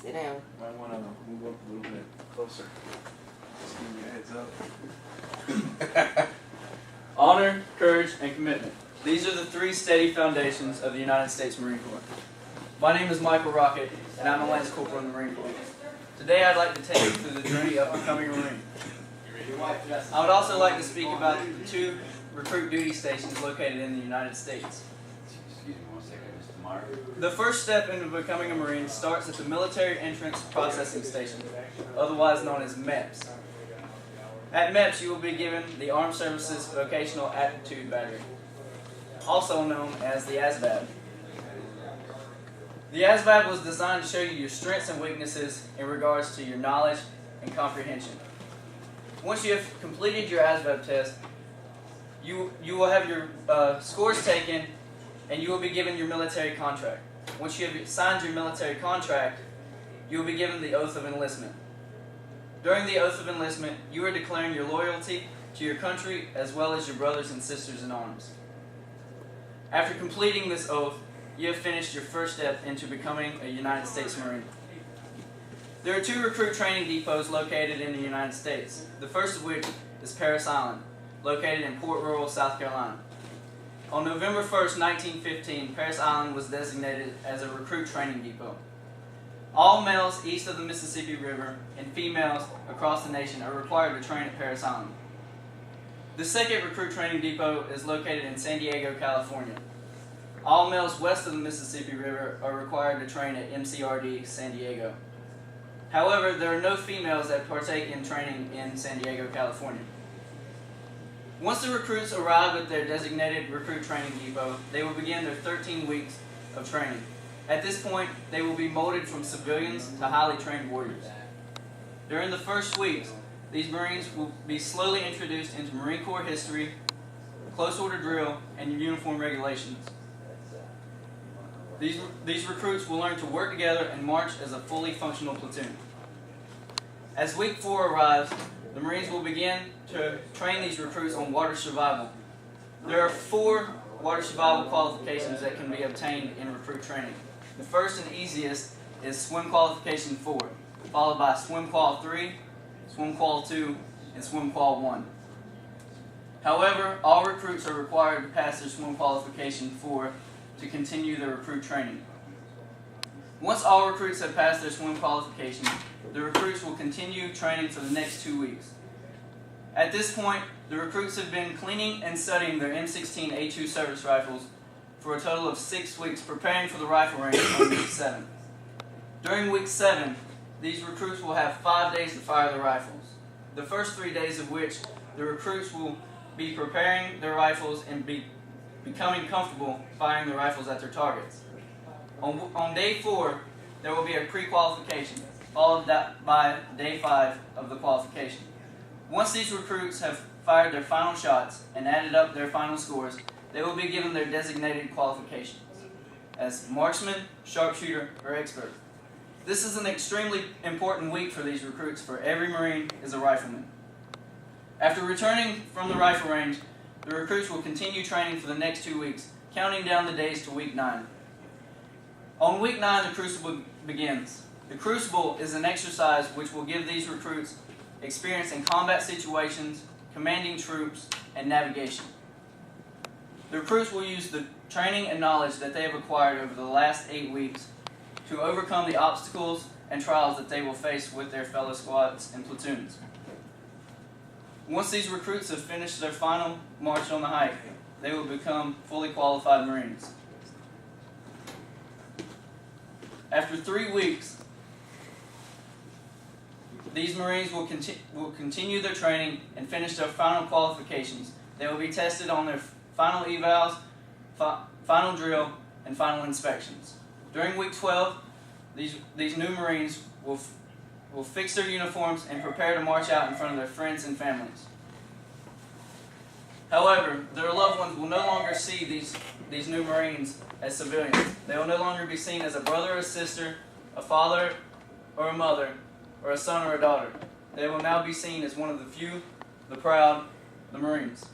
Sit down. Might want to move up a little bit closer. Just give me a heads up. Honor, courage, and commitment. These are the three steady foundations of the United States Marine Corps. My name is Michael Rockett, and I'm a Lance Corporal in the Marine Corps. Today I'd like to take you through the journey of becoming a Marine. I would also like to speak about the two recruit duty stations located in the United States. Excuse me one second, Mr. Mark. The first step into becoming a Marine starts at the Military Entrance Processing Station, otherwise known as MEPS. At MEPS, you will be given the Armed Services Vocational Aptitude Battery, also known as the ASVAB. The ASVAB was designed to show you your strengths and weaknesses in regards to your knowledge and comprehension. Once you have completed your ASVAB test, you will have your scores taken and you will be given your military contract. Once you have signed your military contract, you will be given the Oath of Enlistment. During the Oath of Enlistment, you are declaring your loyalty to your country as well as your brothers and sisters in arms. After completing this oath, you have finished your first step into becoming a United States Marine. There are two recruit training depots located in the United States, the first of which is Parris Island, located in Port Royal, South Carolina. On November 1st, 1915, Parris Island was designated as a recruit training depot. All males east of the Mississippi River and females across the nation are required to train at Parris Island. The second recruit training depot is located in San Diego, California. All males west of the Mississippi River are required to train at MCRD San Diego. However, there are no females that partake in training in San Diego, California. Once the recruits arrive at their designated recruit training depot, they will begin their 13 weeks of training. At this point, they will be molded from civilians to highly trained warriors. During the first weeks, these Marines will be slowly introduced into Marine Corps history, close order drill, and uniform regulations. These recruits will learn to work together and march as a fully functional platoon. As week 4 arrives, the Marines will begin to train these recruits on water survival. There are 4 water survival qualifications that can be obtained in recruit training. The first and easiest is Swim Qualification 4, followed by Swim Qual 3, Swim Qual 2, and Swim Qual 1. However, all recruits are required to pass their Swim Qualification 4 to continue their recruit training. Once all recruits have passed their swim qualification, the recruits will continue training for the next 2 weeks. At this point, the recruits have been cleaning and studying their M16A2 service rifles for a total of 6 weeks, preparing for the rifle range on week 7. During week 7, these recruits will have 5 days to fire their rifles, the first 3 days of which the recruits will be preparing their rifles and becoming comfortable firing the rifles at their targets. On day 4, there will be a pre-qualification, followed by day 5 of the qualification. Once these recruits have fired their final shots and added up their final scores, they will be given their designated qualifications as marksman, sharpshooter, or expert. This is an extremely important week for these recruits, for every Marine is a rifleman. After returning from the rifle range, the recruits will continue training for the next 2 weeks, counting down the days to week 9. On week 9, the Crucible begins. The Crucible is an exercise which will give these recruits experience in combat situations, commanding troops, and navigation. The recruits will use the training and knowledge that they have acquired over the last 8 weeks to overcome the obstacles and trials that they will face with their fellow squads and platoons. Once these recruits have finished their final march on the hike, they will become fully qualified Marines. After 3 weeks, these Marines will continue their training and finish their final qualifications. They will be tested on their final evals, final drill, and final inspections. During week 12, these new Marines will fix their uniforms and prepare to march out in front of their friends and families. However, their loved ones will no longer see these new Marines as civilians. They will no longer be seen as a brother or a sister, a father or a mother, or a son or a daughter. They will now be seen as one of the few, the proud, the Marines.